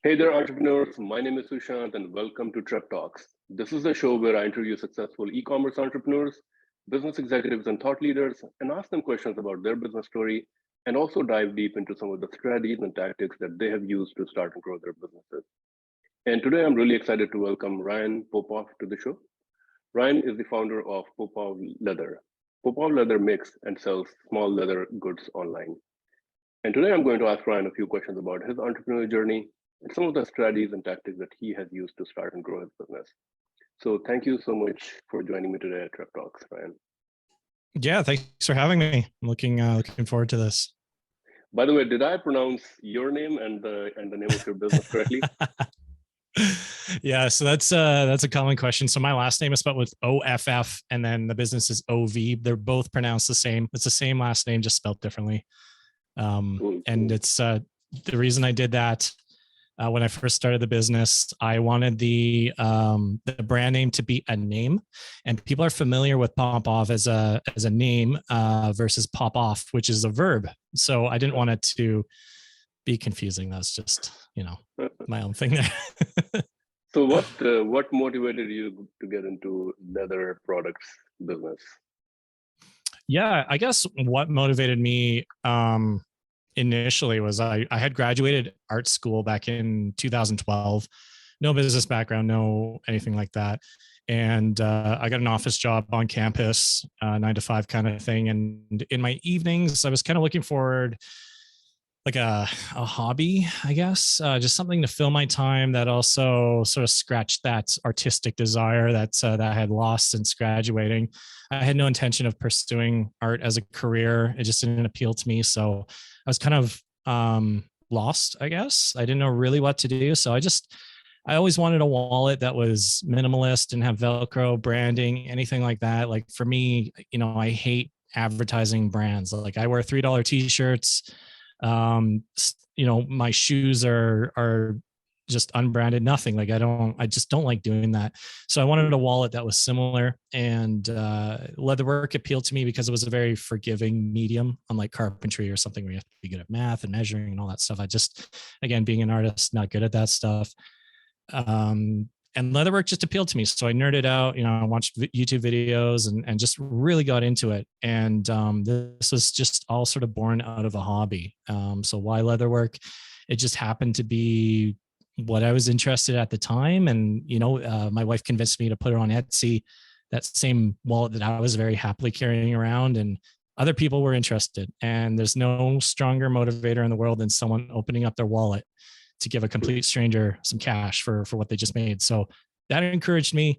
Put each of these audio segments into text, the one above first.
Hey there, entrepreneurs. My name is Sushant, and welcome to Trep Talks. This is the show where I interview successful e commerce entrepreneurs, business executives, and thought leaders, and ask them questions about their business story, and also dive deep into some of the strategies and tactics that they have used to start and grow their businesses. And today I'm really excited to welcome Ryan Popoff to the show. Ryan is the founder of Popoff Leather. Popoff Leather makes and sells small leather goods online. And today I'm going to ask Ryan a few questions about his entrepreneurial journey and some of the strategies and tactics that he has used to start and grow his business. So thank you so much for joining me today at Trep Talks, Ryan. Yeah, thanks for having me. I'm looking forward to this. By the way, did I pronounce your name and the name of your business correctly? Yeah, so that's a common question. So my last name is spelled with OFF, and then the business is OV. They're both pronounced the same. It's the same last name, just spelled differently. Cool. And it's the reason I did that. When I first started the business, I wanted the brand name to be a name, and people are familiar with Popoff as a name versus pop off, which is a verb. So I didn't want it to be confusing. That's just my own thing there. So what motivated you to get into leather products business? Yeah, I guess what motivated me initially was I had graduated art school back in 2012. No business background, no anything like that. And I got an office job on campus, 9 to 5 kind of thing. And in my evenings, I was kind of looking forward like a hobby, I guess, just something to fill my time that also sort of scratched that artistic desire that I had lost since graduating. I had no intention of pursuing art as a career. It just didn't appeal to me. So I was kind of lost, I guess. I didn't know really what to do. So I always wanted a wallet that was minimalist and have Velcro branding, anything like that. Like for me, I hate advertising brands. Like I wear $3 t-shirts. My shoes are just unbranded, nothing. Like I just don't like doing that. So I wanted a wallet that was similar, and leatherwork appealed to me because it was a very forgiving medium, unlike carpentry or something where you have to be good at math and measuring and all that stuff. I just, again, being an artist, not good at that stuff. And leatherwork just appealed to me. So I nerded out, I watched YouTube videos and just really got into it. And this was just all sort of born out of a hobby. So why leatherwork? It just happened to be what I was interested in at the time. And, my wife convinced me to put it on Etsy, that same wallet that I was very happily carrying around. And other people were interested. And there's no stronger motivator in the world than someone opening up their wallet to give a complete stranger some cash for what they just made. So that encouraged me.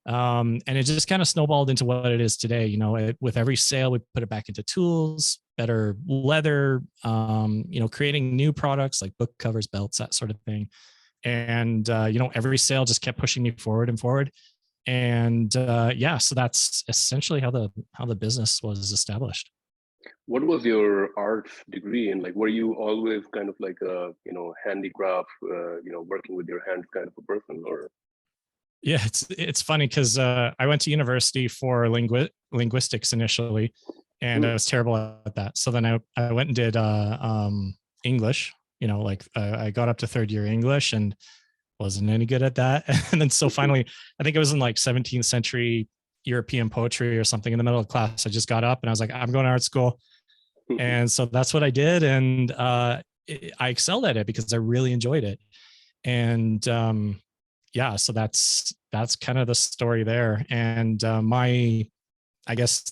And it just kind of snowballed into what it is today. With every sale, we put it back into tools, better leather, creating new products like book covers, belts, that sort of thing. And, every sale just kept pushing me forward and forward. And so that's essentially how the business was established. What was your art degree in? Like, were you always kind of like a, handicraft, working with your hands kind of a person, or? Yeah, it's funny because I went to university for linguistics initially, and I was terrible at that. So then I went and did English. I got up to third year English and wasn't any good at that. And then so finally, I think it was in like 17th century European poetry or something in the middle of class. I just got up and I was like, I'm going to art school. And so that's what I did. And I excelled at it because I really enjoyed it. And so that's kind of the story there. And I guess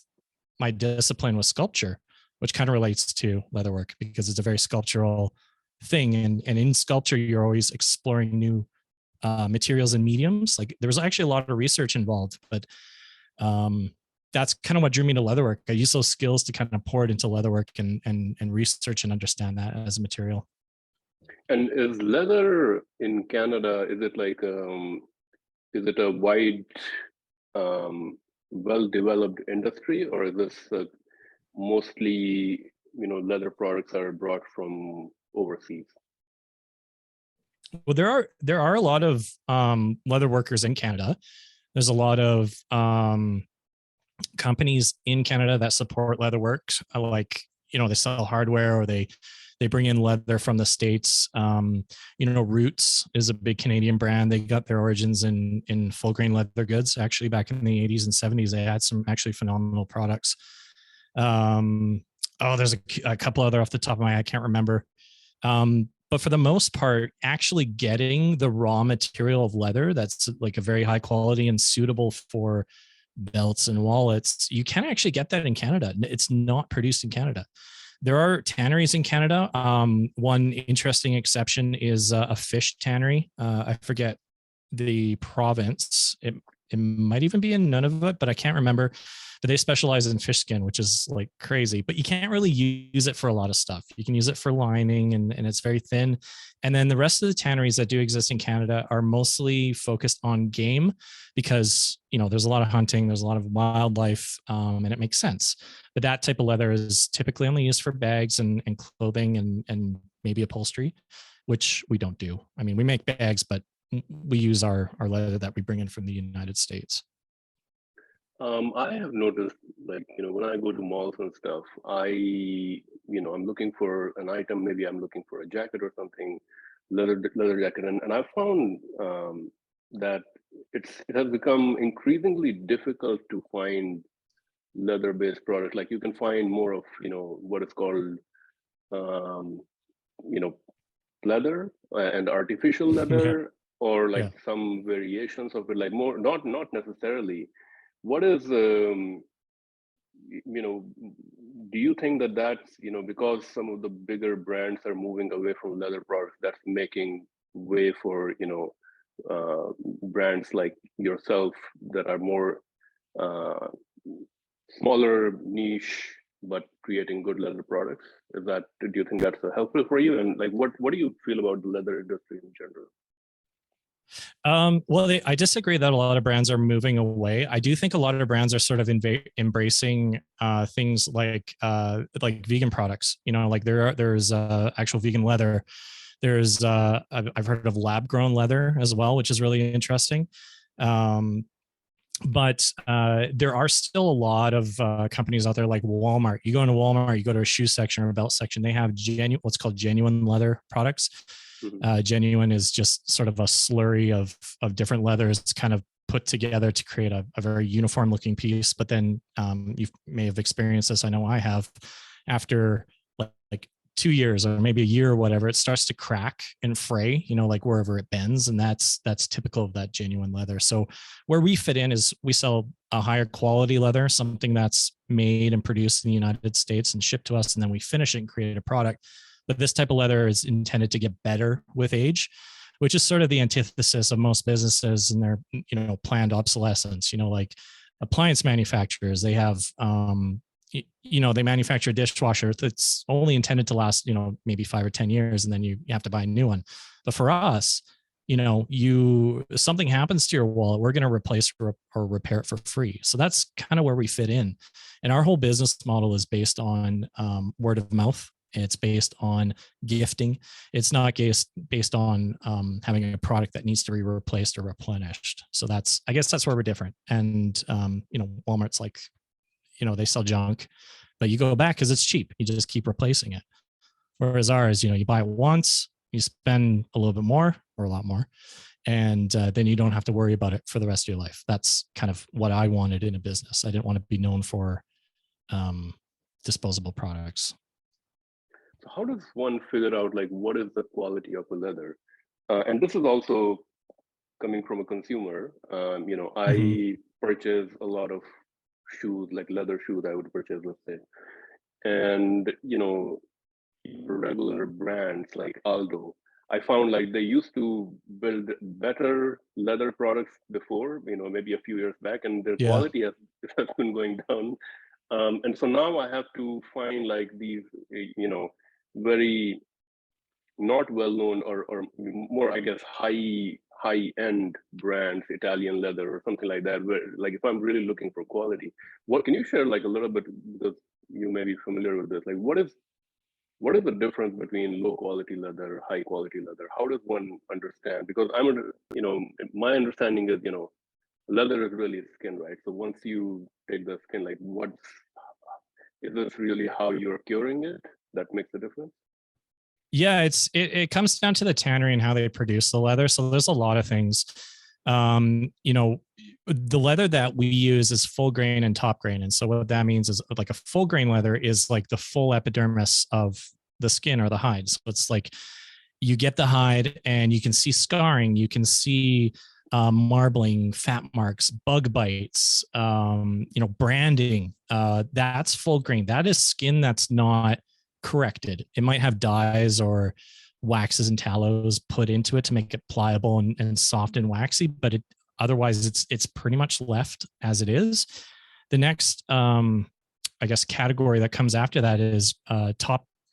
my discipline was sculpture, which kind of relates to leatherwork because it's a very sculptural thing. And in sculpture, you're always exploring new materials and mediums. Like there was actually a lot of research involved, but that's kind of what drew me to leatherwork. I use those skills to kind of pour it into leatherwork and research and understand that as a material. And is leather in Canada, is it like, is it a wide, well-developed industry, or is this mostly, leather products are brought from overseas? Well, there are a lot of leather workers in Canada. There's a lot of companies in Canada that support leatherworks, like they sell hardware or they They bring in leather from the States. Roots is a big Canadian brand. They got their origins in full grain leather goods. Actually, back in the 80s and 70s, they had some actually phenomenal products. There's a couple other off the top of my head, I can't remember. But for the most part, actually getting the raw material of leather that's like a very high quality and suitable for belts and wallets, you can actually get that in Canada. It's not produced in Canada. There are tanneries in Canada. One interesting exception is a fish tannery. I forget the province. It might even be in Nunavut, but I can't remember. But they specialize in fish skin, which is like crazy. But you can't really use it for a lot of stuff. You can use it for lining, and it's very thin. And then the rest of the tanneries that do exist in Canada are mostly focused on game, because there's a lot of hunting, there's a lot of wildlife, and it makes sense. But that type of leather is typically only used for bags and clothing and maybe upholstery, which we don't do. I mean, we make bags, but we use our leather that we bring in from the United States. I have noticed, like, when I go to malls and stuff, I'm looking for an item. Maybe I'm looking for a jacket or something, leather jacket, and I found that it has become increasingly difficult to find leather-based products. Like, you can find more of what is called um, you know leather and artificial Yeah, leather, or like yeah. some variations of it, like more not necessarily. What is you know do you think that that's because some of the bigger brands are moving away from leather products, that's making way for brands like yourself that are more uh, smaller niche but creating good leather products? Do you think that's helpful for you? And like, what do you feel about the leather industry in general? I disagree that a lot of brands are moving away. I do think a lot of brands are sort of embracing things like vegan products. Like there's actual vegan leather. There's I've heard of lab grown leather as well, which is really interesting. Um, but there are still a lot of companies out there like Walmart. You go into Walmart, you go to a shoe section or a belt section, they have what's called genuine leather products. Mhm. Genuine is just sort of a slurry of different leathers kind of put together to create a very uniform looking piece. But then you may have experienced this, I know I have, after like 2 years or maybe a year or whatever, it starts to crack and fray, like wherever it bends. And that's typical of that genuine leather. So where we fit in is we sell a higher quality leather, something that's made and produced in the United States and shipped to us. And then we finish it and create a product. But this type of leather is intended to get better with age, which is sort of the antithesis of most businesses and their, planned obsolescence. Like appliance manufacturers, they have, they manufacture a dishwasher that's only intended to last, maybe 5 or 10 years, and then you have to buy a new one. But for us, something happens to your wallet, we're going to replace or repair it for free. So that's kind of where we fit in. And our whole business model is based on word of mouth. It's based on gifting. It's not based on having a product that needs to be replaced or replenished. So I guess that's where we're different. And Walmart's like, they sell junk, but you go back because it's cheap. You just keep replacing it. Whereas ours, you buy it once, you spend a little bit more or a lot more, and then you don't have to worry about it for the rest of your life. That's kind of what I wanted in a business. I didn't want to be known for disposable products. So how does one figure out like what is the quality of a leather? And this is also coming from a consumer. Mm-hmm. I purchase a lot of shoes, like leather shoes. I would purchase, let's say, and regular brands like Aldo, I found like they used to build better leather products before, maybe a few years back, and their Yeah. quality has been going down. And so now I have to find like these, very not well known, or more, I guess, high end brands, Italian leather or something like that, where like if I'm really looking for quality, what can you share like a little bit, because you may be familiar with this, like what is the difference between low quality leather, high quality leather? How does one understand? Because my understanding is, leather is really skin, right? So once you take the skin, like is this really how you're curing it that makes the difference? Yeah, it comes down to the tannery and how they produce the leather. So there's a lot of things. You know, the leather that we use is full grain and top grain. And so what that means is like a full grain leather is like the full epidermis of the skin or the hide. So it's like you get the hide and you can see scarring, you can see marbling, fat marks, bug bites, you know, branding. That's full grain. That is skin that's not corrected. It might have dyes or waxes and tallows put into it to make it pliable and soft and waxy, but otherwise it's pretty much left as it is. The next I guess category that comes after that is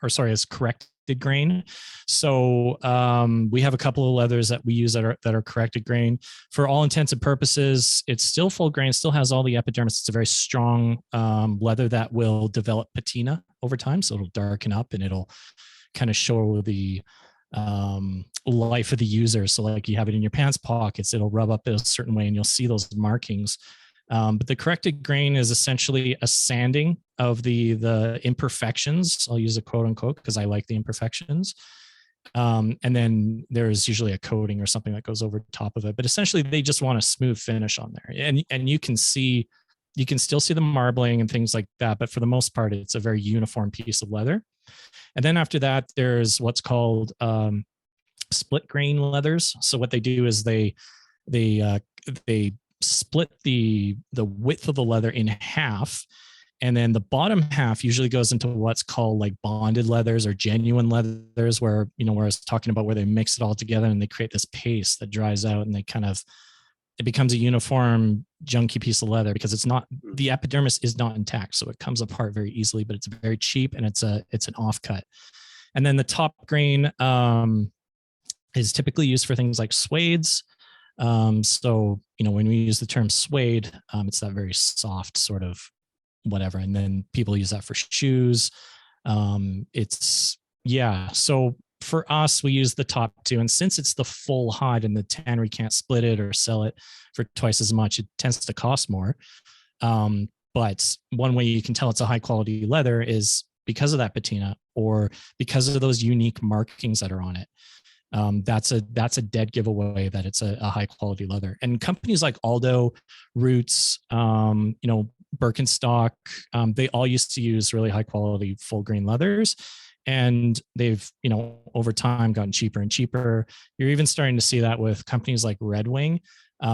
is corrected grain. So we have a couple of leathers that we use that are corrected grain. For all intents and purposes, it's still full grain, still has all the epidermis. It's a very strong leather that will develop patina over time. So it'll darken up and it'll kind of show the life of the user. So like you have it in your pants pockets, it'll rub up in a certain way and you'll see those markings. But the corrected grain is essentially a sanding of the imperfections. I'll use a quote unquote because I like the imperfections. And then there's usually a coating or something that goes over top of it. But essentially, they just want a smooth finish on there, and you can still see the marbling and things like that. But for the most part, it's a very uniform piece of leather. And then after that, there's what's called split grain leathers. So what they do is they split the width of the leather in half, and then the bottom half usually goes into what's called like bonded leathers or genuine leathers, where where I was talking about where they mix it all together and they create this paste that dries out and it becomes a uniform junky piece of leather because the epidermis is not intact, so it comes apart very easily, but it's very cheap and it's an offcut. And then the top grain is typically used for things like suedes. So, when we use the term suede, it's that very soft sort of whatever. And then people use that for shoes. So for us, we use the top two. And since it's the full hide and the tannery can't split it or sell it for twice as much, it tends to cost more. But one way you can tell it's a high quality leather is because of that patina or because of those unique markings that are on it. That's a dead giveaway that it's a high quality leather. And companies like Aldo, Roots, Birkenstock, they all used to use really high quality full grain leathers, and they've over time gotten cheaper and cheaper. You're even starting to see that with companies like Red Wing.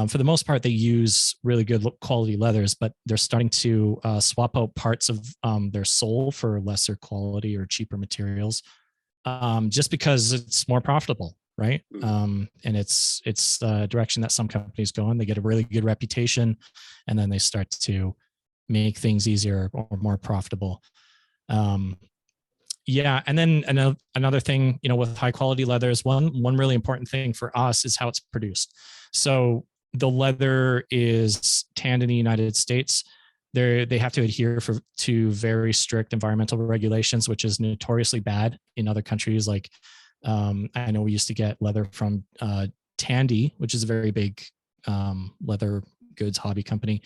For the most part, they use really good quality leathers, but they're starting to swap out parts of their sole for lesser quality or cheaper materials. Just because it's more profitable, right? And it's the direction that some companies go in. They get a really good reputation, and then they start to make things easier or more profitable. And then another thing, with high quality leathers, one really important thing for us is how it's produced. So the leather is tanned in the United States. They have to adhere to very strict environmental regulations, which is notoriously bad in other countries. Like I know we used to get leather from Tandy, which is a very big leather goods hobby company,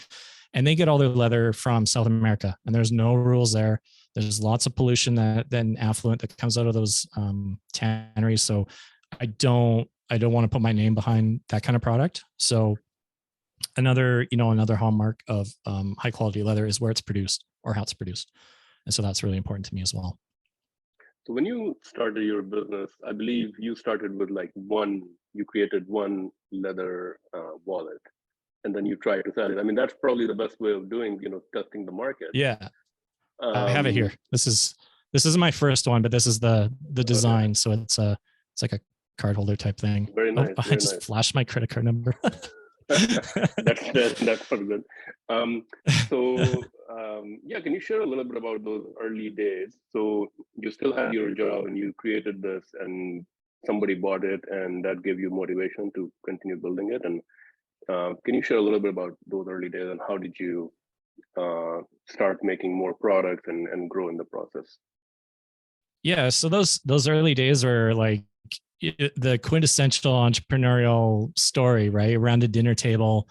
and they get all their leather from South America, and there's no rules there. There's lots of pollution then affluent that comes out of those tanneries. So I don't want to put my name behind that kind of product. So another hallmark of high quality leather is where it's produced or how it's produced. And so that's really important to me as well. So when you started your business, I believe you started with you created one leather wallet, and then you try to sell it. I mean, that's probably the best way of doing, testing the market. Yeah. I have it here. This is my first one, but this is the design. Okay. So it's like a card holder type thing. Very nice. I just flashed my credit card number. that's pretty good. Can you share a little bit about those early days? So you still had your job and you created this, and somebody bought it, and that gave you motivation to continue building it. And can you share a little bit about those early days and how did you start making more products and grow in the process? Yeah, so those early days were like the quintessential entrepreneurial story, right? Around a dinner table,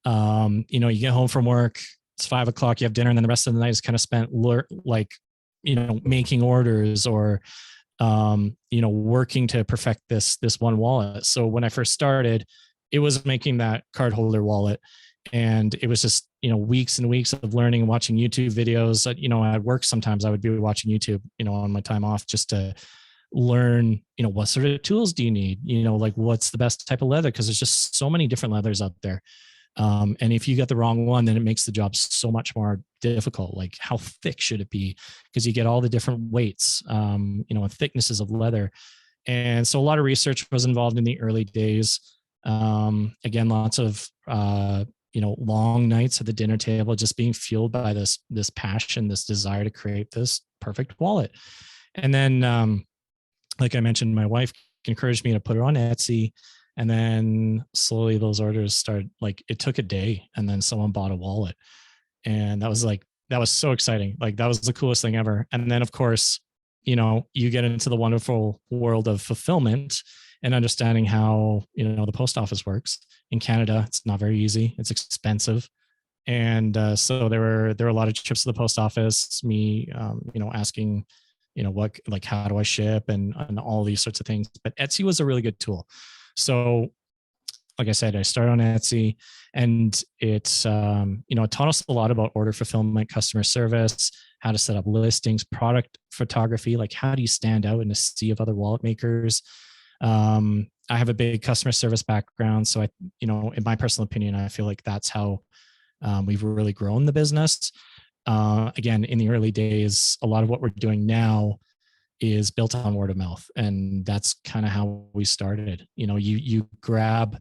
you get home from work, it's 5 o'clock, you have dinner, and then the rest of the night is kind of spent making orders or working to perfect this one wallet. So when I first started, it was making that card holder wallet, and it was just weeks and weeks of learning and watching YouTube videos. At work sometimes I would be watching YouTube on my time off, just to learn what sort of tools do you need, like what's the best type of leather, because there's just so many different leathers out there. And if you get the wrong one, then it makes the job so much more difficult. Like, how thick should it be? Because you get all the different weights, and thicknesses of leather. And so a lot of research was involved in the early days. Again, lots of long nights at the dinner table, just being fueled by this passion, this desire to create this perfect wallet. And then, like I mentioned, my wife encouraged me to put it on Etsy. And then slowly those orders started. Like, it took a day, and then someone bought a wallet. And that was so exciting. Like, that was the coolest thing ever. And then, of course, you get into the wonderful world of fulfillment and understanding how, the post office works. In Canada, it's not very easy. It's expensive. And so there were a lot of trips to the post office, me, asking, how do I ship, and all these sorts of things. But Etsy was a really good tool. So, like I said, I started on Etsy, and it's, it taught us a lot about order fulfillment, customer service, how to set up listings, product photography, like how do you stand out in a sea of other wallet makers. I have a big customer service background. So in my personal opinion, I feel like that's how we've really grown the business. Again, in the early days, a lot of what we're doing now is built on word of mouth. And that's kind of how we started. You grab,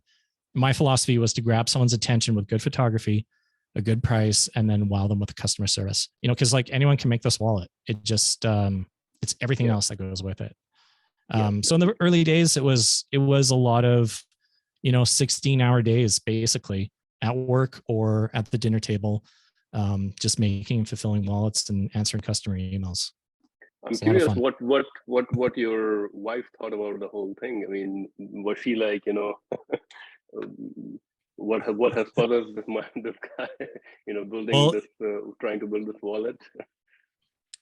my philosophy was to grab someone's attention with good photography, a good price, and then wow them with the customer service, because like anyone can make this wallet. It just, it's everything else that goes with it. So in the early days, it was a lot of, 16-hour days, basically, at work or at the dinner table, just making and fulfilling wallets and answering customer emails. I'm curious what your wife thought about the whole thing. I mean, was she like, what has fathers this guy, building Well, this, trying to build this wallet,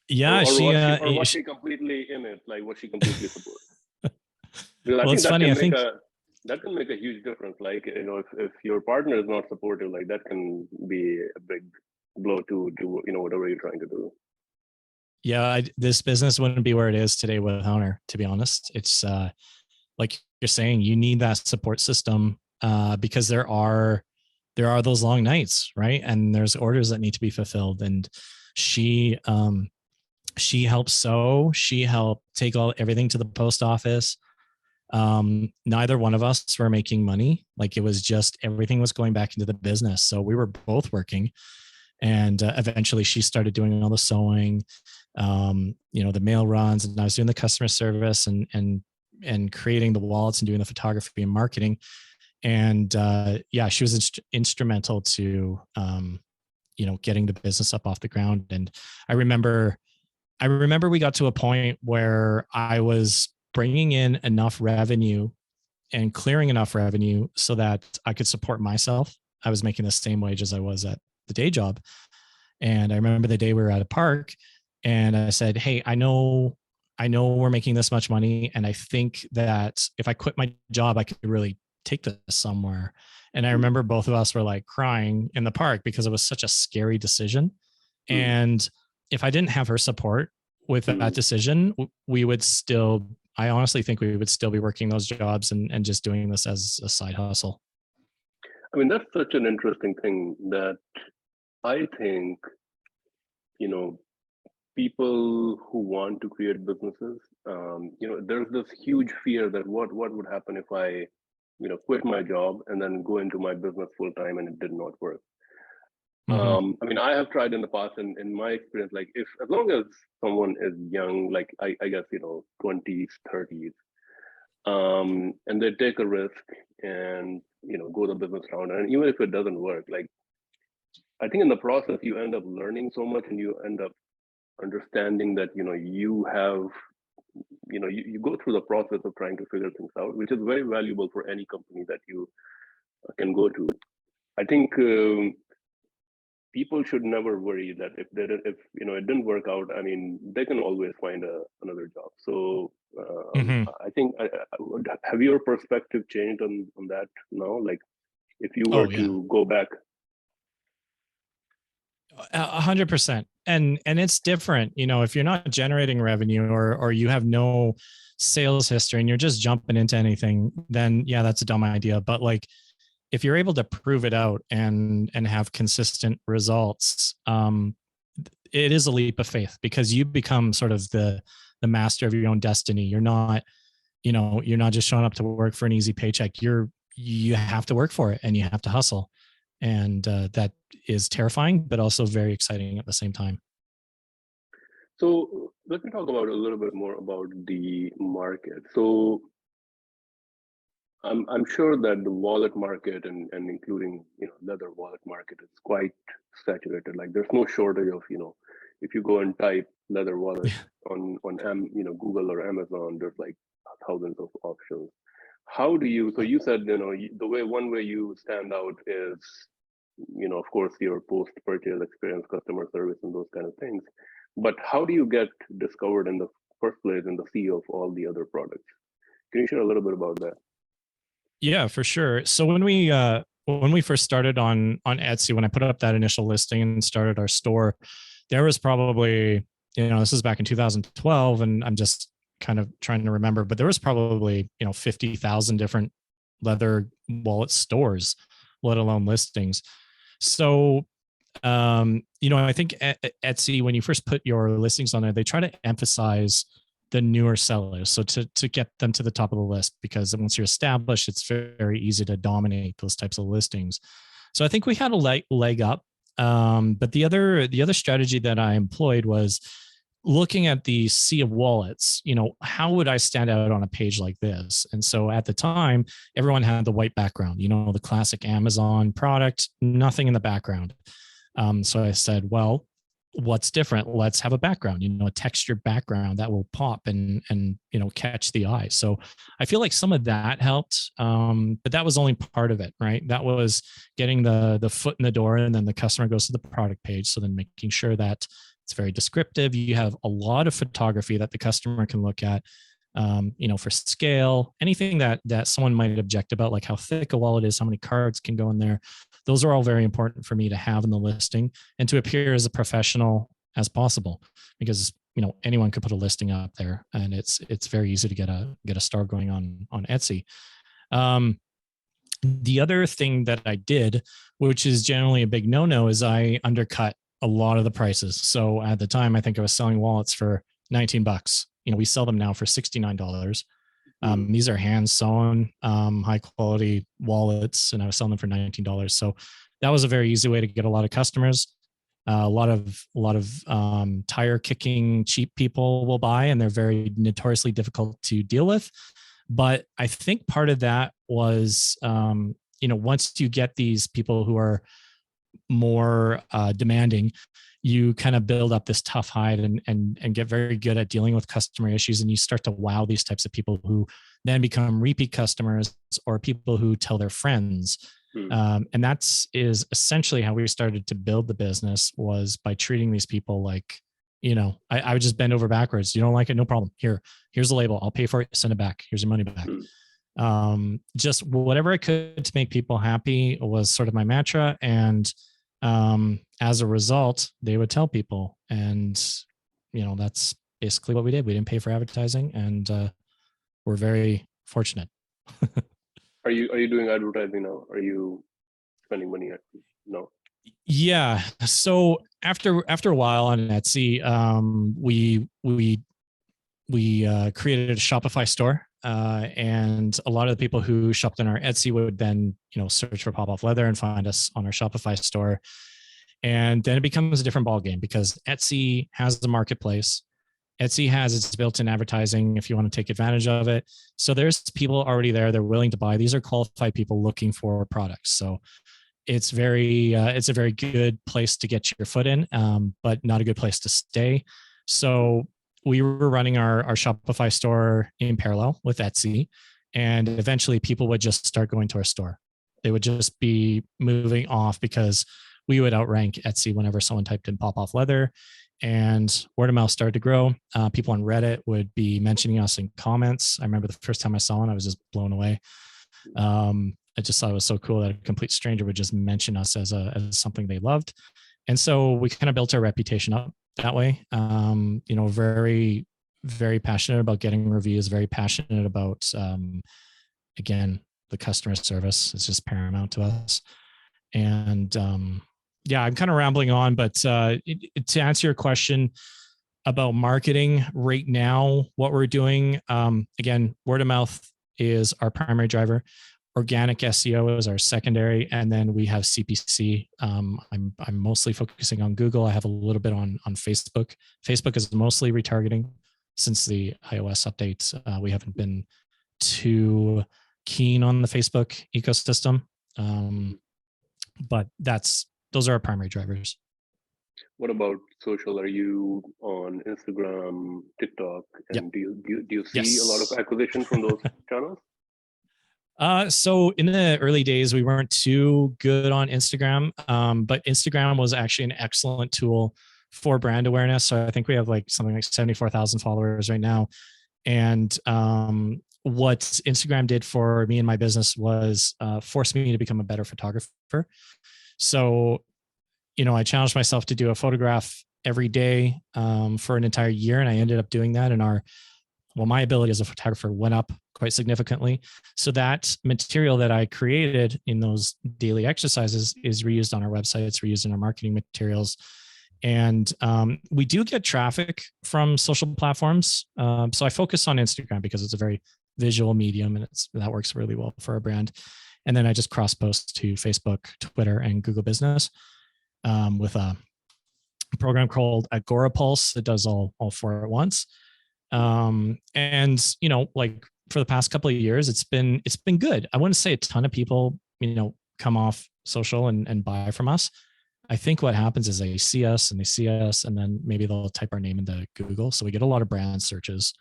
yeah, or was she completely in it? Like, was she completely supportive? Because I well, think it's funny. I think that can make a huge difference. Like, if your partner is not supportive, like that can be a big blow to whatever you're trying to do. Yeah, this business wouldn't be where it is today without her, to be honest. It's like you're saying, you need that support system, because there are those long nights, right? And there's orders that need to be fulfilled. And she helped sew, she helped take everything to the post office. Neither one of us were making money. Like, it was just, everything was going back into the business. So we were both working. And eventually she started doing all the sewing, the mail runs, and I was doing the customer service and creating the wallets and doing the photography and marketing. And she was instrumental to, getting the business up off the ground. And I remember we got to a point where I was bringing in enough revenue and clearing enough revenue so that I could support myself. I was making the same wage as I was at the day job. And I remember the day we were at a park, and I said, "Hey, I know we're making this much money, and I think that if I quit my job, I could really take this somewhere." And I remember both of us were like crying in the park because it was such a scary decision. And if I didn't have her support with that decision, I honestly think we would still be working those jobs and just doing this as a side hustle. I mean, that's such an interesting thing that I think, people who want to create businesses, there's this huge fear that what would happen if I, quit my job and then go into my business full time and it did not work. I mean, I have tried in the past, and in my experience, like, if as long as someone is young, like I guess 20s, 30s, and they take a risk and go the business round, and even if it doesn't work, like, I think in the process you end up learning so much, and you end up understanding that you have you go through the process of trying to figure things out, which is very valuable for any company that you can go to. I think people should never worry that if it didn't work out, I mean, they can always find another job. So Mhm. I think, have your perspective changed on that now? Like, if you were Oh yeah, to go back. 100%. And it's different, if you're not generating revenue or you have no sales history and you're just jumping into anything, then yeah, that's a dumb idea. But like, if you're able to prove it out and have consistent results, it is a leap of faith because you become sort of the master of your own destiny. You're not just showing up to work for an easy paycheck. You have to work for it and you have to hustle, and that is terrifying, but also very exciting at the same time. So let me talk about a little bit more about the market. So I'm sure that the wallet market and including leather wallet market is quite saturated. Like there's no shortage of if you go and type leather wallet on Google or Amazon, there's like thousands of options. How do you? So you said one way you stand out is of course your post purchase experience, customer service, and those kind of things. But how do you get discovered in the first place in the sea of all the other products? Can you share a little bit about that? Yeah, for sure. So when we first started on Etsy, when I put up that initial listing and started our store, there was probably, this is back in 2012, and I'm just kind of trying to remember, but there was probably 50,000 different leather wallet stores, let alone listings. So I think Etsy, when you first put your listings on there, they try to emphasize the newer sellers, so to get them to the top of the list, because once you're established, it's very easy to dominate those types of listings. So I think we had a leg up. But the other strategy that I employed was looking at the sea of wallets. How would I stand out on a page like this? And so at the time, everyone had the white background, the classic Amazon product, nothing in the background. So I said, well, what's different? Let's have a background, a textured background that will pop and catch the eye. So I feel like some of that helped, but that was only part of it, right? That was getting the foot in the door, and then the customer goes to the product page. So then making sure that it's very descriptive. You have a lot of photography that the customer can look at. For scale, anything that someone might object about, like how thick a wallet is, how many cards can go in there. Those are all very important for me to have in the listing and to appear as a professional as possible, because anyone could put a listing up there, and it's very easy to get a store going on Etsy. The other thing that I did, which is generally a big no-no, is I undercut a lot of the prices. So at the time, I think I was selling wallets for $19. We sell them now for $69. These are hand sewn, high quality wallets, and I was selling them for $19. So that was a very easy way to get a lot of customers. A lot of tire kicking cheap people will buy, and they're very notoriously difficult to deal with. But I think part of that was, once you get these people who are more demanding, you kind of build up this tough hide and get very good at dealing with customer issues, and you start to wow these types of people who then become repeat customers or people who tell their friends. And is essentially how we started to build the business, was by treating these people like, I would just bend over backwards. You don't like it? No problem. Here's the label. I'll pay for it. Send it back. Here's your money back. Just whatever I could to make people happy was sort of my mantra. And as a result, they would tell people, and that's basically what we did. We didn't pay for advertising, and we're very fortunate. Are you doing advertising now? Are you spending money? No. Yeah. So after a while on Etsy, we created a Shopify store. And a lot of the people who shopped on our Etsy would then, search for Popoff Leather and find us on our Shopify store. And then it becomes a different ballgame, because Etsy has the marketplace. Etsy has its built-in advertising if you want to take advantage of it. So there's people already there. They're willing to buy. These are qualified people looking for products. So it's a very good place to get your foot in, but not a good place to stay. So we were running our Shopify store in parallel with Etsy, and eventually people would just start going to our store. They would just be moving off because we would outrank Etsy whenever someone typed in Popoff Leather. and word of mouth started to grow. People on Reddit would be mentioning us in comments. I remember the first time I saw one, I was just blown away. I just thought it was so cool that a complete stranger would just mention us as something they loved. And so we kind of built our reputation up that way. Very, very passionate about getting reviews, very passionate about, again, the customer service is just paramount to us. And yeah, I'm kind of rambling on, but to answer your question about marketing right now, what we're doing, again, word of mouth is our primary driver. Organic SEO is our secondary, and then we have CPC. I'm mostly focusing on Google. I have a little bit on Facebook. Facebook is mostly retargeting. Since the iOS updates, we haven't been too keen on the Facebook ecosystem, but those are our primary drivers. What about social? Are you on Instagram, TikTok, and Yep. do you see Yes. a lot of acquisition from those channels? So in the early days, we weren't too good on Instagram, but Instagram was actually an excellent tool for brand awareness. So I think we have something like 74,000 followers right now. And what Instagram did for me and my business was force me to become a better photographer. So, I challenged myself to do a photograph every day for an entire year. And I ended up doing that. And my ability as a photographer went up quite significantly. So that material that I created in those daily exercises is reused on our website. It's reused in our marketing materials. And we do get traffic from social platforms. So I focus on Instagram because it's a very visual medium and that works really well for our brand. And then I just cross post to Facebook, Twitter, and Google Business with a program called Agora Pulse that does all four at once. And for the past couple of years, it's been good. I wouldn't say a ton of people, come off social and buy from us. I think what happens is they see us and then maybe they'll type our name into Google. So we get a lot of brand searches.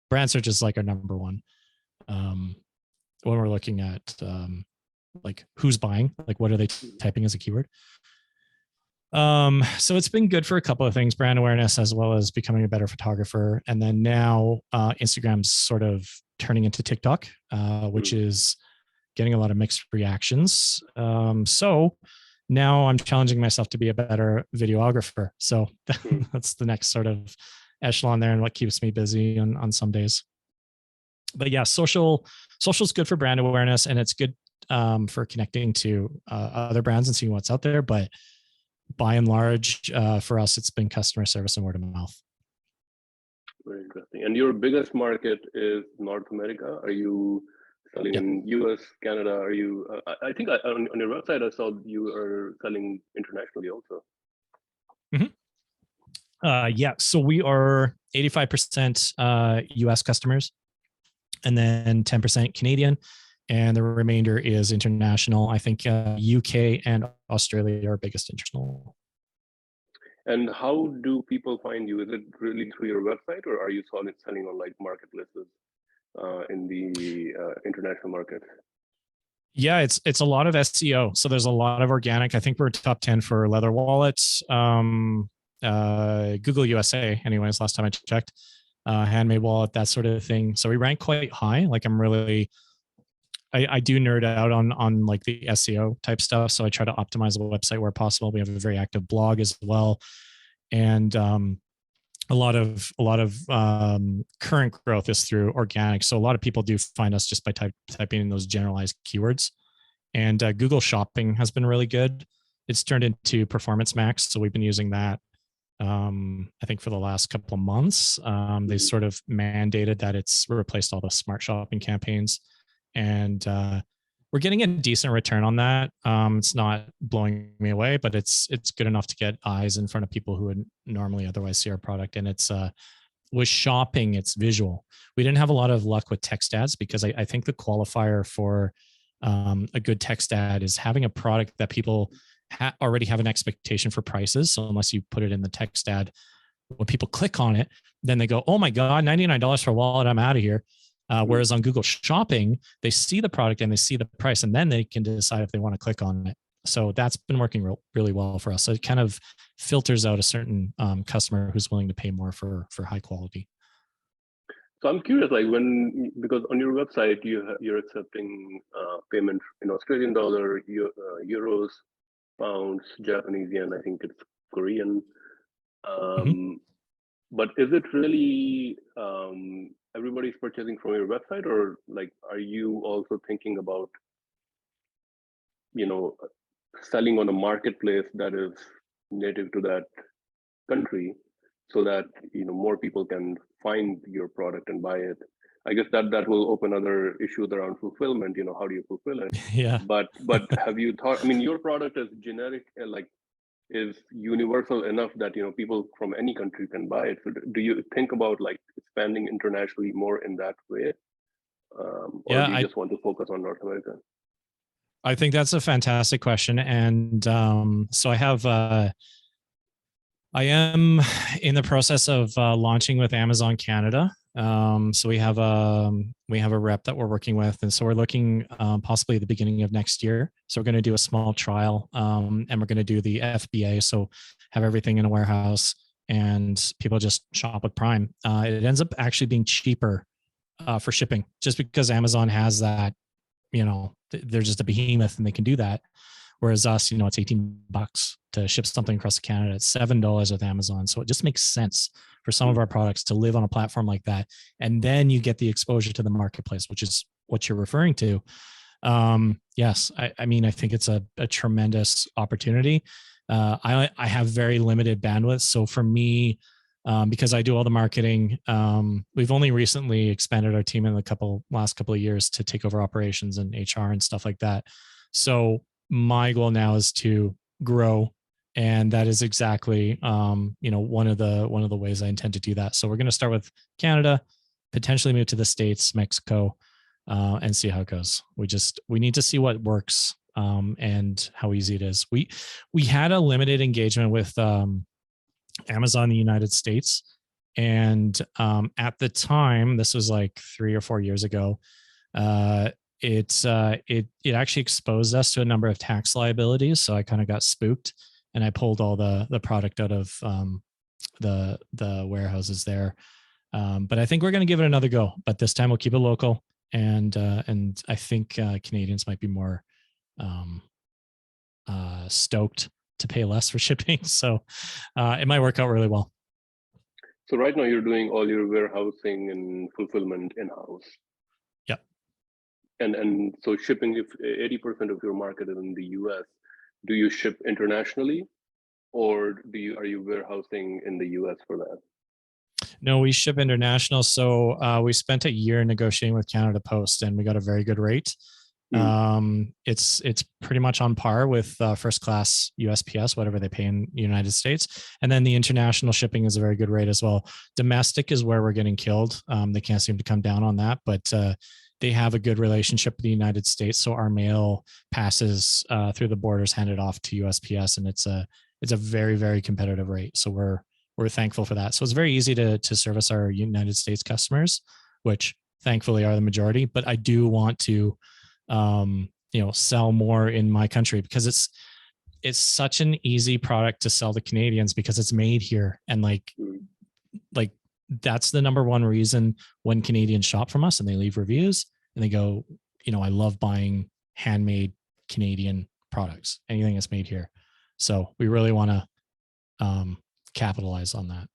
Brand search is like our number one. When we're looking at who's buying, what are they typing as a keyword? So it's been good for a couple of things, brand awareness, as well as becoming a better photographer. And then now Instagram's sort of turning into TikTok, which is getting a lot of mixed reactions. So now I'm challenging myself to be a better videographer. So that's the next sort of echelon there and what keeps me busy on some days. But yeah, social's good for brand awareness, and it's good for connecting to other brands and seeing what's out there. But by and large, for us, it's been customer service and word of mouth. Very interesting. And your biggest market is North America. Are you selling in US, Canada? Are you? I think on your website I saw you are selling internationally also. Yeah. So we are 85% US customers, and then 10% Canadian, and the remainder is international. I think UK and Australia are our biggest international. And how do people find you? Is it really through your website, or are you selling on marketplaces in the international market? Yeah, it's a lot of SEO. So there's a lot of organic. I think we're top 10 for leather wallets. Google USA, anyways, last time I checked. Handmade wallet, that sort of thing. So we rank quite high. I do nerd out on the SEO type stuff. So I try to optimize the website where possible. We have a very active blog as well. And a lot of current growth is through organic. So a lot of people do find us just by typing in those generalized keywords. And Google Shopping has been really good. It's turned into Performance Max. So we've been using that. I think for the last couple of months, they sort of mandated that it's replaced all the smart shopping campaigns, and we're getting a decent return on that. It's not blowing me away, but it's good enough to get eyes in front of people who would normally otherwise see our product. And it's with shopping, it's visual. We didn't have a lot of luck with text ads because I think the qualifier for a good text ad is having a product that people already have an expectation for prices. So unless you put it in the text ad, when people click on it, then they go, oh my God, $99 for a wallet, I'm out of here. Whereas on Google Shopping, they see the product and they see the price, and then they can decide if they want to click on it. So that's been working really well for us. So it kind of filters out a certain customer who's willing to pay more for high quality. So I'm curious, like because on your website you're accepting payment in Australian dollar, euros, pounds, Japanese yen. I think it's Korean. Mm-hmm. But is it really everybody's purchasing from your website, or like are you also thinking about you know selling on a marketplace that is native to that country, so that more people can find your product and buy it? I guess that will open other issues around fulfillment. How do you fulfill it? Yeah. But have you thought? I mean, your product is generic, like is universal enough that people from any country can buy it. So do you think about like expanding internationally more in that way, or Yeah. do you just want to focus on North America? I think that's a fantastic question. And so I am in the process of launching with Amazon Canada. So we have a rep that we're working with, and so we're looking possibly at the beginning of next year. So we're going to do a small trial, and we're going to do the FBA. So have everything in a warehouse, and people just shop with Prime. It ends up actually being cheaper for shipping, just because Amazon has that. They're just a behemoth, and they can do that. Whereas us, it's $18 to ship something across Canada. It's $7 with Amazon. So it just makes sense for some of our products to live on a platform like that. And then you get the exposure to the marketplace, which is what you're referring to. Yes, I mean, I think it's a tremendous opportunity. I have very limited bandwidth. So for me, because I do all the marketing, we've only recently expanded our team in the last couple of years to take over operations and HR and stuff like that. So my goal now is to grow, and that is exactly one of the ways I intend to do that. So we're going to start with Canada, potentially move to the States, Mexico, and see how it goes. We need to see what works, and how easy it is. We had a limited engagement with Amazon in the United States, and at the time, this was like 3 or 4 years ago, it actually exposed us to a number of tax liabilities. So I kind of got spooked, and I pulled all the product out of the warehouses there. But I think we're going to give it another go. But this time we'll keep it local, and I think Canadians might be more stoked to pay less for shipping. So it might work out really well. So right now you're doing all your warehousing and fulfillment in-house. Yep. And so shipping, if 80% of your market is in the US, do you ship internationally, or are you warehousing in the US for that? No, we ship international. So we spent a year negotiating with Canada Post, and we got a very good rate. It's pretty much on par with first class USPS, whatever they pay in the United States. And then the international shipping is a very good rate as well. Domestic is where we're getting killed. They can't seem to come down on that, but they have a good relationship with the United States. So our mail passes through the borders, handed off to USPS, and it's a very, very competitive rate. So we're thankful for that. So it's very easy to service our United States customers, which thankfully are the majority. But I do want to sell more in my country, because it's such an easy product to sell to Canadians because it's made here. And like that's the number one reason when Canadians shop from us and they leave reviews and they go, I love buying handmade Canadian products, anything that's made here. So we really want to capitalize on that.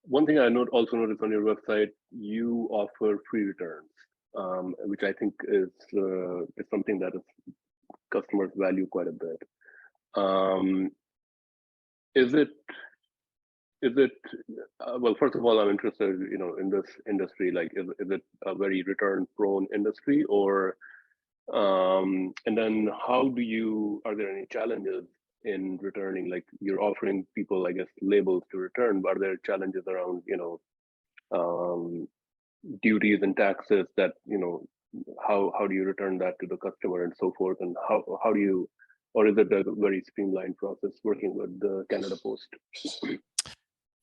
One thing I also noticed on your website, you offer free returns, which I think is something that customers value quite a bit. Is it well, first of all, I'm interested, in this industry. Like, is it a very return prone industry, or and then are there any challenges in returning? Like, you're offering people, I guess, labels to return, but are there challenges around duties and taxes that how do you return that to the customer and so forth, and how do you, or is it a very streamlined process working with the Canada Post?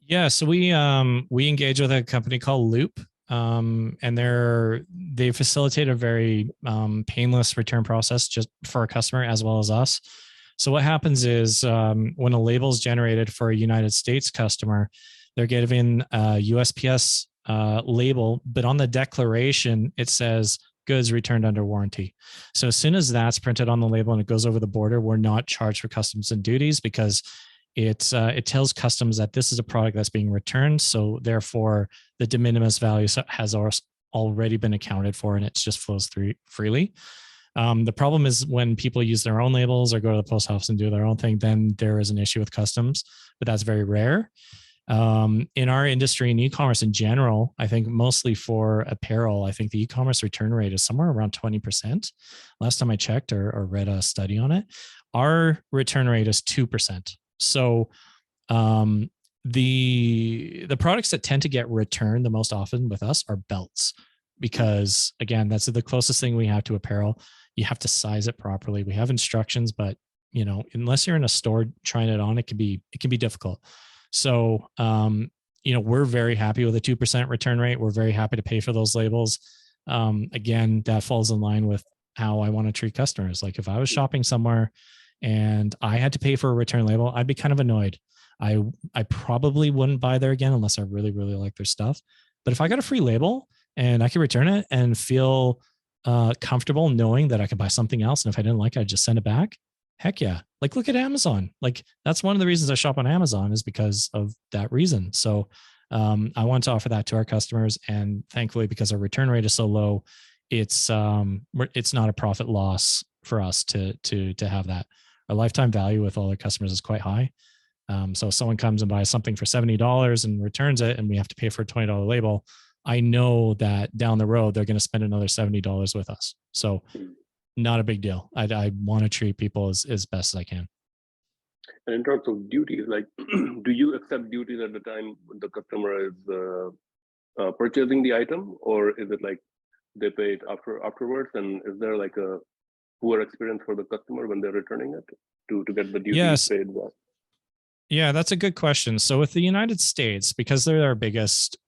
Yeah, so we engage with a company called Loop. and they facilitate a very painless return process just for a customer as well as us. So what happens is when a label is generated for a United States customer, they're given a USPS label, but on the declaration it says goods returned under warranty. So as soon as that's printed on the label and it goes over the border, we're not charged for customs and duties because it tells customs that this is a product that's being returned. So therefore, the de minimis value has already been accounted for, and it just flows through freely. The problem is when people use their own labels or go to the post office and do their own thing, then there is an issue with customs, but that's very rare. In our industry and e-commerce in general, I think mostly for apparel, I think the e-commerce return rate is somewhere around 20%. Last time I checked or read a study on it, our return rate is 2%. So the products that tend to get returned the most often with us are belts, because again, that's the closest thing we have to apparel. You have to size it properly. We have instructions, but unless you're in a store trying it on, it can be difficult. So, we're very happy with a 2% return rate. We're very happy to pay for those labels. Again, that falls in line with how I want to treat customers. Like if I was shopping somewhere and I had to pay for a return label, I'd be kind of annoyed. I probably wouldn't buy there again unless I really, really like their stuff. But if I got a free label and I could return it and feel comfortable knowing that I could buy something else, and if I didn't like it, I'd just send it back. Heck yeah. Like look at Amazon. Like that's one of the reasons I shop on Amazon is because of that reason. So I want to offer that to our customers. And thankfully, because our return rate is so low, it's not a profit loss for us to have that. Our lifetime value with all our customers is quite high. So if someone comes and buys something for $70 and returns it, and we have to pay for a $20 label, I know that down the road, they're going to spend another $70 with us. So not a big deal. I want to treat people as best as I can. And in terms of duties, like, do you accept duties at the time the customer is purchasing the item, or is it like they pay it afterwards? And is there like a poor experience for the customer when they're returning it to get the duties paid back? Yeah, that's a good question. So with the United States, because they're our biggest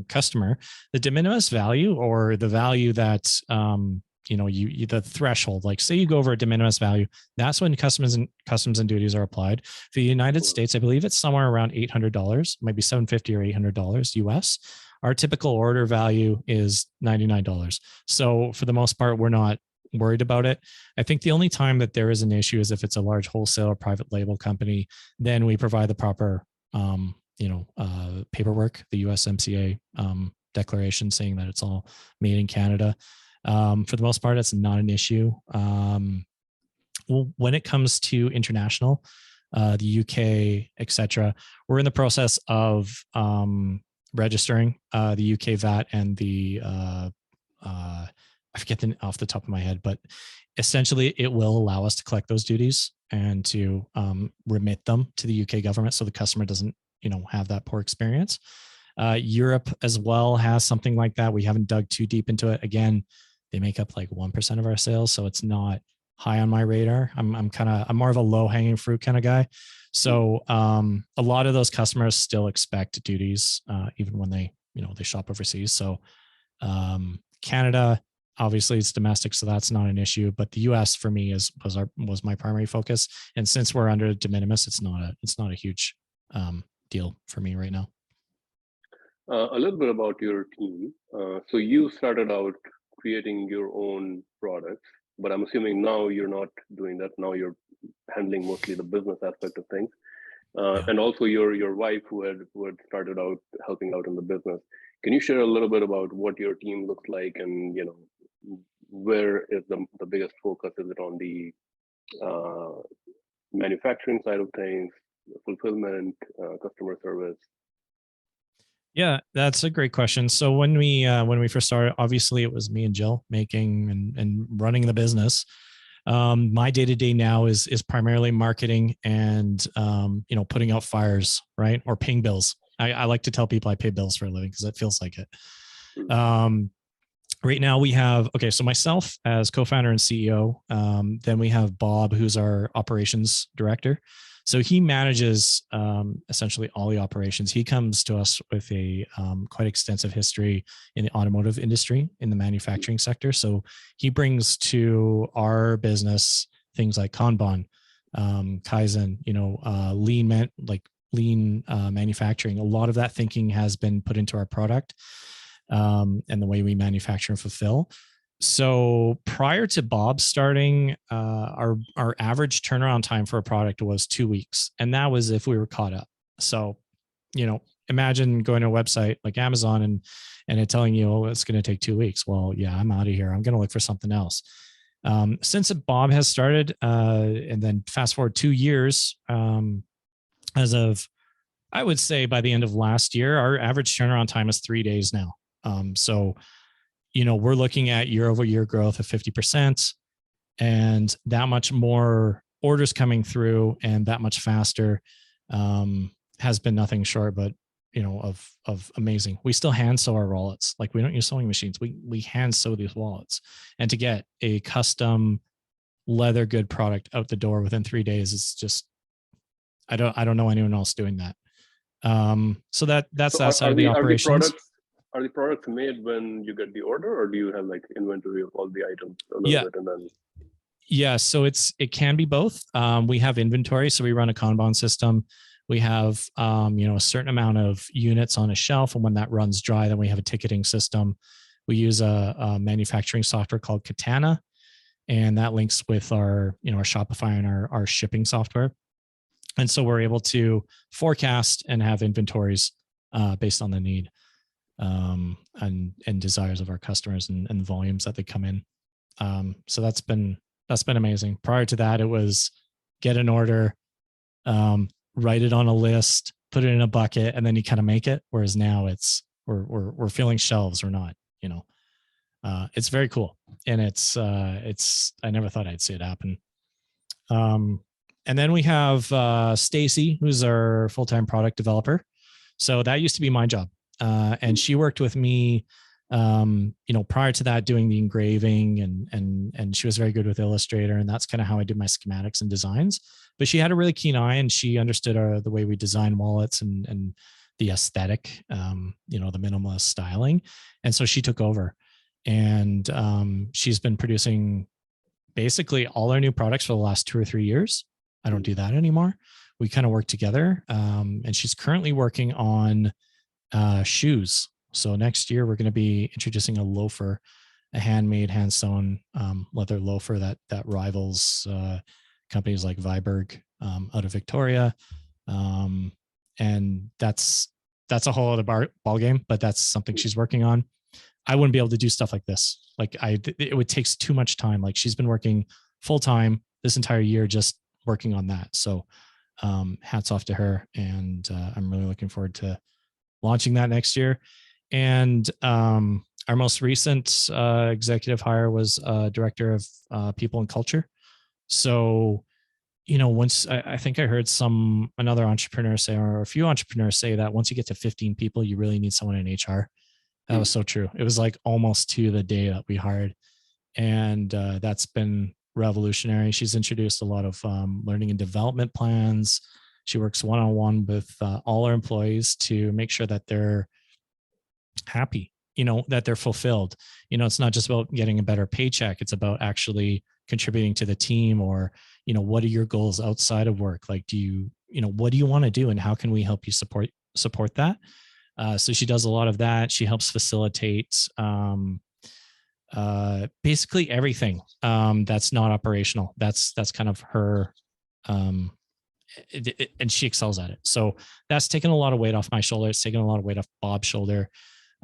customer, the de minimis value, or the value that the threshold, like say you go over a de minimis value, that's when customs and duties are applied. For the United States, I believe it's somewhere around $800, maybe $750 or $800 US. Our typical order value is $99. So for the most part, we're not worried about it. I think the only time that there is an issue is if it's a large wholesale or private label company, then we provide the proper, paperwork, the USMCA declaration saying that it's all made in Canada. For the most part, it's not an issue. Well, when it comes to international, the UK, etc., we're in the process of registering the UK VAT and the I forget off the top of my head, but essentially it will allow us to collect those duties and to remit them to the UK government, so the customer doesn't, have that poor experience. Europe as well has something like that. We haven't dug too deep into it. Again, they make up like 1% of our sales, so it's not high on my radar. I'm more of a low hanging fruit kind of guy. So a lot of those customers still expect duties even when they shop overseas. So Canada, obviously it's domestic, so that's not an issue. But the U.S. for me was my primary focus, and since we're under de minimis, it's not a huge deal for me right now. A little bit about your team. So you started out creating your own products, but I'm assuming now you're not doing that. Now you're handling mostly the business aspect of things, and also your wife who had started out helping out in the business. Can you share a little bit about what your team looks like, and where is the biggest focus? Is it on the manufacturing side of things, fulfillment, customer service? Yeah, that's a great question. So when we first started, obviously it was me and Jill making and running the business. My day-to-day now is primarily marketing and putting out fires, right? Or paying bills. I like to tell people I pay bills for a living because it feels like it. right now we have, okay, so myself as co-founder and CEO, then we have Bob, who's our operations director. So he manages essentially all the operations. He comes to us with a quite extensive history in the automotive industry, in the manufacturing sector. So he brings to our business things like Kanban, Kaizen, lean manufacturing. A lot of that thinking has been put into our product and the way we manufacture and fulfill. So prior to Bob starting, our average turnaround time for a product was 2 weeks, and that was if we were caught up. So, imagine going to a website like Amazon and it telling you, oh, it's going to take 2 weeks. Well, yeah, I'm out of here. I'm going to look for something else. Since Bob has started, and then fast forward 2 years, as of, I would say by the end of last year, our average turnaround time is 3 days now. So we're looking at year over year growth of 50% and that much more orders coming through and that much faster has been nothing short, but of amazing. We still hand sew our wallets. Like, we don't use sewing machines. We hand sew these wallets, and to get a custom leather good product out the door within 3 days is just, I don't know anyone else doing that. So that's So that side of the operations. Are the products made when you get the order, or do you have like inventory of all the items a little Yeah. bit and then? Yeah, so it can be both. We have inventory, so we run a Kanban system. We have a certain amount of units on a shelf, and when that runs dry, then we have a ticketing system. We use a manufacturing software called Katana, and that links with our our Shopify and our shipping software. And so we're able to forecast and have inventories based on the need and desires of our customers and the volumes that they come in. So that's been amazing. Prior to that, it was get an order, write it on a list, put it in a bucket, and then you kind of make it. Whereas now it's we're filling shelves. We're not, it's very cool, and it's I never thought I'd see it happen. And then we have Stacy, who's our full-time product developer. So that used to be my job, and she worked with me prior to that, doing the engraving and she was very good with Illustrator, and that's kind of how I did my schematics and designs. But she had a really keen eye, and she understood the way we design wallets and the aesthetic, the minimalist styling. And so she took over, and she's been producing basically all our new products for the last 2 or 3 years. I don't do that anymore. We kind of work together, and she's currently working on shoes. So next year we're going to be introducing a loafer, a handmade, hand-sewn leather loafer that rivals companies like Viberg out of Victoria, and that's a whole other ball game. But that's something she's working on. I wouldn't be able to do stuff like this. Like, it would take too much time. Like, she's been working full time this entire year just working on that. So hats off to her, and I'm really looking forward to launching that next year. And our most recent executive hire was director of people and culture. So, once I think I heard another entrepreneur say, or a few entrepreneurs say, that once you get to 15 people, you really need someone in HR. That was so true. It was like almost to the day that we hired, and that's been revolutionary. She's introduced a lot of learning and development plans. She works one-on-one with all our employees to make sure that they're happy, that they're fulfilled. It's not just about getting a better paycheck. It's about actually contributing to the team, or, what are your goals outside of work? Like, what do you want to do, and how can we help you support that? So she does a lot of that. She helps facilitate basically everything that's not operational. That's kind of her, and she excels at it. So that's taken a lot of weight off my shoulder. It's taken a lot of weight off Bob's shoulder.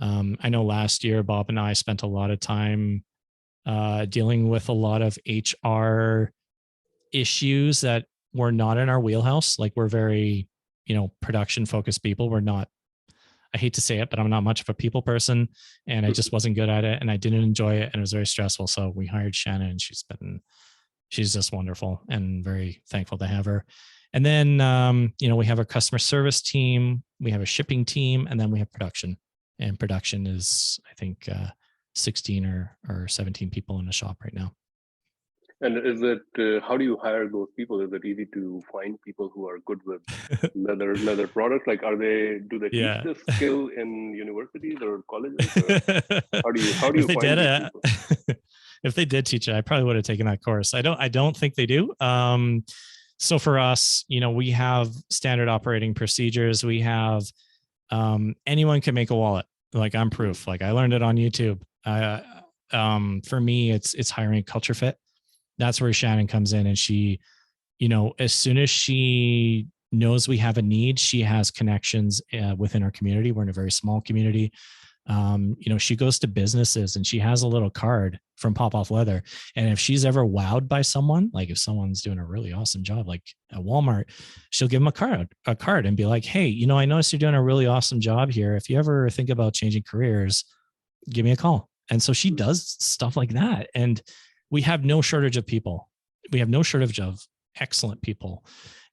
I know last year Bob and I spent a lot of time dealing with a lot of HR issues that were not in our wheelhouse. Like, we're very, production focused people. We're not, I hate to say it, but I'm not much of a people person, and I just wasn't good at it, and I didn't enjoy it, and it was very stressful. So we hired Shannon, and she's just wonderful, and very thankful to have her. And then, we have a customer service team, we have a shipping team, and then we have production. And production is, I think, 16 or 17 people in a shop right now. And is it how do you hire those people? Is it easy to find people who are good with leather products? Like, do they teach Yeah. this skill in universities or colleges, or how do If you they find did these it, people? if they did teach it, I probably would have taken that course. I don't think they do. So for us, we have standard operating procedures. We have anyone can make a wallet. Like, I'm proof. Like, I learned it on YouTube. For me, it's hiring a culture fit. That's where Shannon comes in, and she, as soon as she knows we have a need, she has connections within our community. We're in a very small community. She goes to businesses and she has a little card from Popoff Leather. And if she's ever wowed by someone, like if someone's doing a really awesome job, like at Walmart, she'll give them a card and be like, hey, I noticed you're doing a really awesome job here. If you ever think about changing careers, give me a call. And so she does stuff like that. And we have no shortage of people. We have no shortage of excellent people.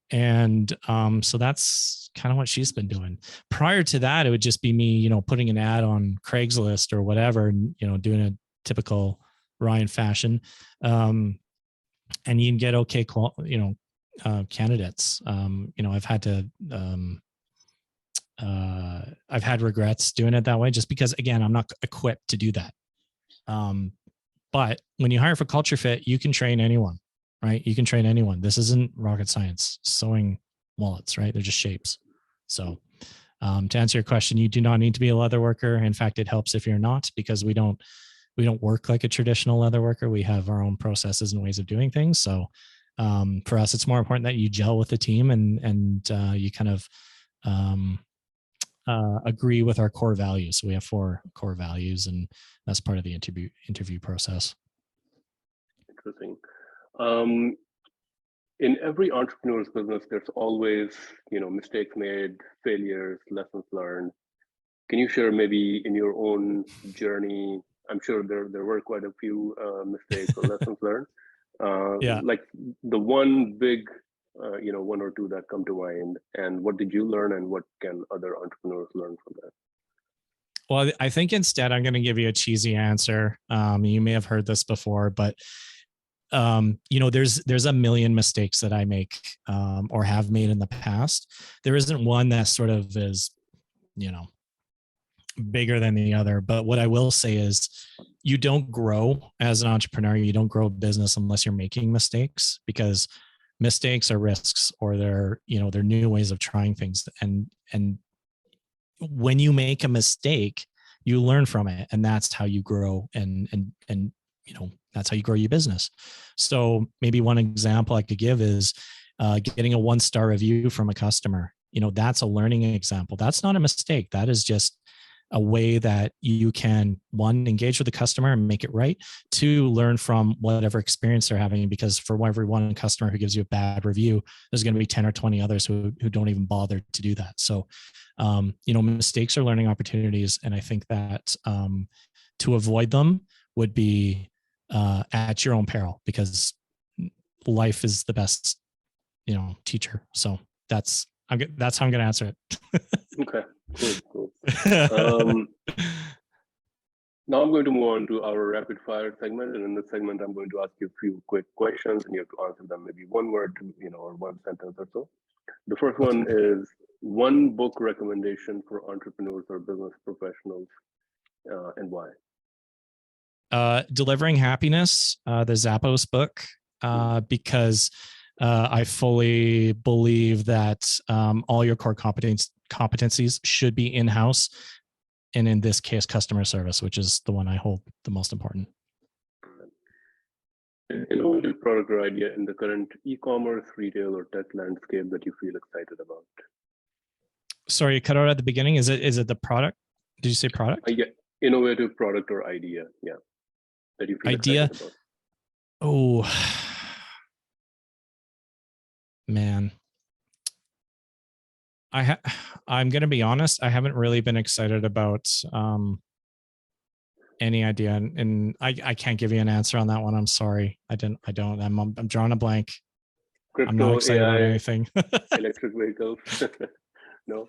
And so that's kind of what she's been doing. Prior to that, it would just be me, putting an ad on Craigslist or whatever, and, doing a typical Ryan fashion. And you can get okay, candidates. I've had regrets doing it that way, just because, again, I'm not equipped to do that. But when you hire for culture fit, you can train anyone, right? You can train anyone. This isn't rocket science. Sewing wallets, right? They're just shapes. So to answer your question, you do not need to be a leather worker. In fact, it helps if you're not, because we don't work like a traditional leather worker. We have our own processes and ways of doing things. So for us, it's more important that you gel with the team and you kind of agree with our core values. So we have 4 core values, and that's part of the interview process. Interesting. In every entrepreneur's business, there's always, mistakes made, failures, lessons learned. Can you share maybe in your own journey? I'm sure there were quite a few mistakes or lessons learned. Yeah. Like the one big, 1 or 2 that come to mind, and what did you learn, and what can other entrepreneurs learn from that? Well, I think instead I'm going to give you a cheesy answer. You may have heard this before, but there's a million mistakes that I make or have made in the past. There isn't one that sort of is, bigger than the other. But what I will say is, you don't grow as an entrepreneur. You don't grow a business unless you're making mistakes, because mistakes are risks, or they're new ways of trying things. And when you make a mistake, you learn from it, and that's how you grow, and that's how you grow your business. So maybe one example I could give is getting a 1-star review from a customer. That's a learning example. That's not a mistake. That is just a way that you can, 1, engage with the customer and make it right, 2, learn from whatever experience they're having, because for every one customer who gives you a bad review, there's going to be 10 or 20 others who don't even bother to do that. So, mistakes are learning opportunities. And I think that to avoid them would be at your own peril, because life is the best, teacher. So that's how I'm going to answer it. Okay, cool. Now I'm going to move on to our rapid fire segment. And in this segment, I'm going to ask you a few quick questions, and you have to answer them maybe 1 word, or 1 sentence or so. The first one is 1 book recommendation for entrepreneurs or business professionals, and why? Delivering Happiness, the Zappos book, because I fully believe that all your core competencies should be in-house, and in this case, customer service, which is the one I hold the most important. An innovative product or idea in the current e-commerce, retail, or tech landscape that you feel excited about? Sorry, you cut out at the beginning. Is it the product? Did you say product? Yeah, innovative product or idea, yeah, that you feel excited about. Oh, man. I'm going to be honest. I haven't really been excited about any idea, and I can't give you an answer on that one. I'm sorry. I'm drawing a blank. Crypto, I'm not excited AI, about anything. electric vehicles. No.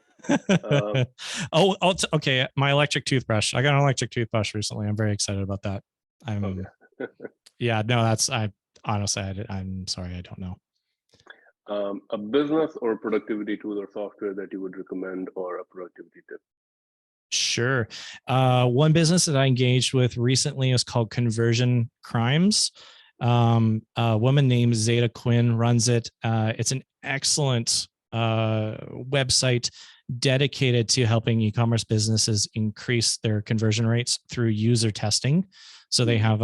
Um, Okay. My electric toothbrush. I got an electric toothbrush recently. I'm very excited about that. okay. Yeah, no, I honestly, I'm sorry. I don't know. A business or productivity tool or software that you would recommend, or a productivity tip? Sure. One business that I engaged with recently is called Conversion Crimes. A woman named Zeta Quinn runs it. It's an excellent website dedicated to helping e-commerce businesses increase their conversion rates through user testing. So they have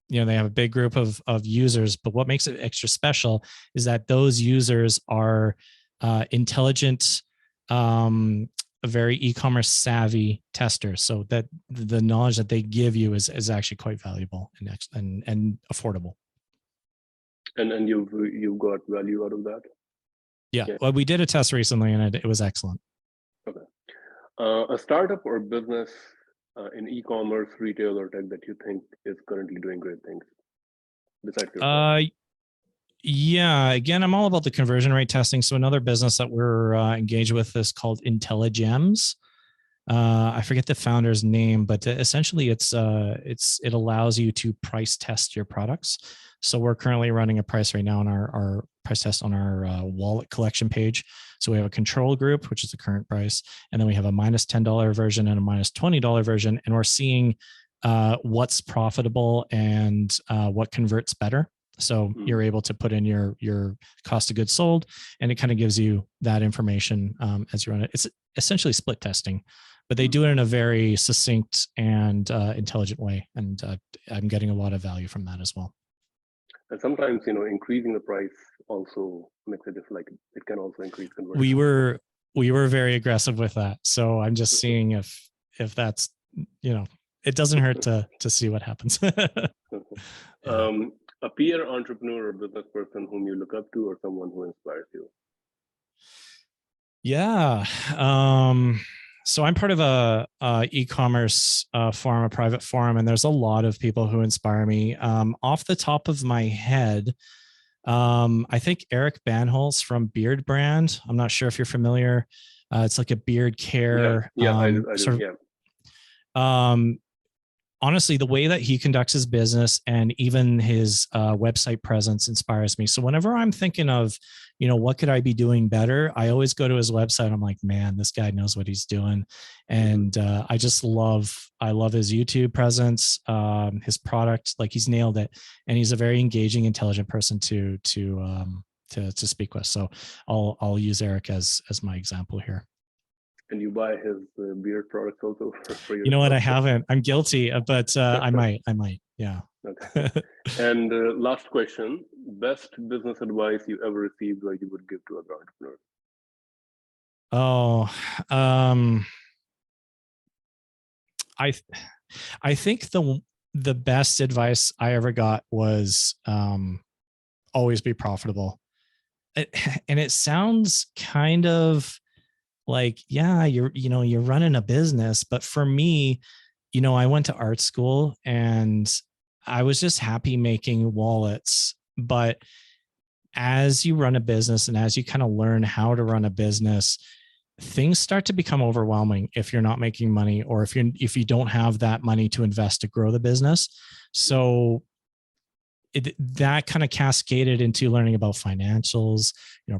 they have a big group of users, but what makes it extra special is that those users are intelligent, very e-commerce savvy testers, so that the knowledge that they give you is actually quite valuable and affordable. And you've got value out of that? Yeah, well, we did a test recently and it was excellent. Okay. A startup or business in e-commerce, retail, or tech that you think is currently doing great things besides your product? Yeah, again, I'm all about the conversion rate testing. So another business that we're engaged with is called IntelliGems. I forget the founder's name, but essentially it allows you to price test your products. So we're currently running a price right now on our price test on our wallet collection page. So we have a control group, which is the current price, and then we have a minus $10 version and a minus $20 version, and we're seeing what's profitable and what converts better. So you're able to put in your cost of goods sold, and it kind of gives you that information as you run it. It's essentially split testing, but they do it in a very succinct and intelligent way. And I'm getting a lot of value from that as well. And sometimes, increasing the price also makes it like it can also increase conversion. We were very aggressive with that. So I'm just seeing if that's, it doesn't hurt to see what happens. A peer entrepreneur or business person whom you look up to, or someone who inspires you? Yeah. So I'm part of a e-commerce forum, a private forum, and there's a lot of people who inspire me. Off the top of my head, I think Eric Banholz from Beard Brand. I'm not sure if you're familiar. It's like a beard care. I do, sort of, yeah. Honestly, the way that he conducts his business and even his website presence inspires me. So whenever I'm thinking of, what could I be doing better, I always go to his website. I'm like, man, this guy knows what he's doing. And I love his YouTube presence, his product, like he's nailed it. And he's a very engaging, intelligent person to speak with. So I'll use Eric as my example here. And you buy his beard products also for your. You know what? I haven't. I'm guilty, but I might. Yeah. Okay. And last question: best business advice you ever received, or you would give to other entrepreneurs? Oh, I think the best advice I ever got was always be profitable. And it sounds kind of like, yeah, you're running a business. But for me, I went to art school and I was just happy making wallets. But as you run a business and as you kind of learn how to run a business, things start to become overwhelming if you're not making money, or if you don't have that money to invest to grow the business. So that kind of cascaded into learning about financials,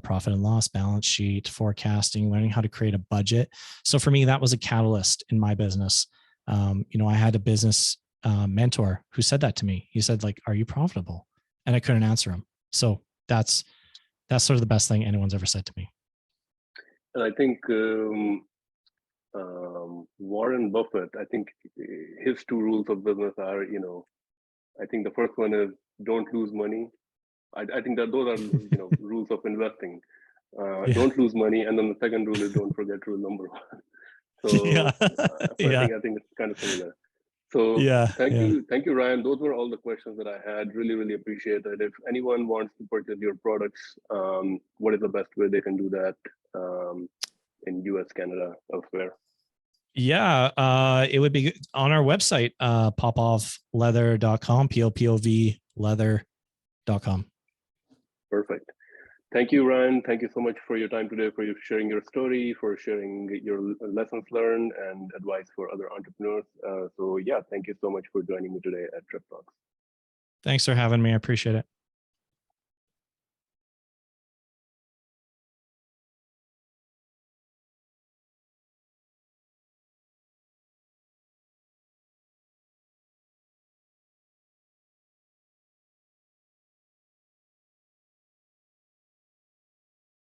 profit and loss, balance sheet, forecasting, learning how to create a budget. So for me, that was a catalyst in my business. I had a business mentor who said that to me. He said, like, are you profitable? And I couldn't answer him. So that's sort of the best thing anyone's ever said to me. And I think Warren Buffett, I think his two rules of business are, I think the first one is don't lose money. I think that those are, rules of investing. Don't lose money. And then the second rule is don't forget rule number one. So, yeah. I think it's kind of similar. So thank you, Ryan. Those were all the questions that I had. Really, really appreciate it. If anyone wants to purchase your products, what is the best way they can do that in US, Canada, elsewhere? Yeah, it would be on our website, popoffleather.com, POPOV leather.com. Perfect. Thank you, Ryan. Thank you so much for your time today, for you sharing your story, for sharing your lessons learned and advice for other entrepreneurs. So yeah, thank you so much for joining me today at Trip Talks. Thanks for having me. I appreciate it.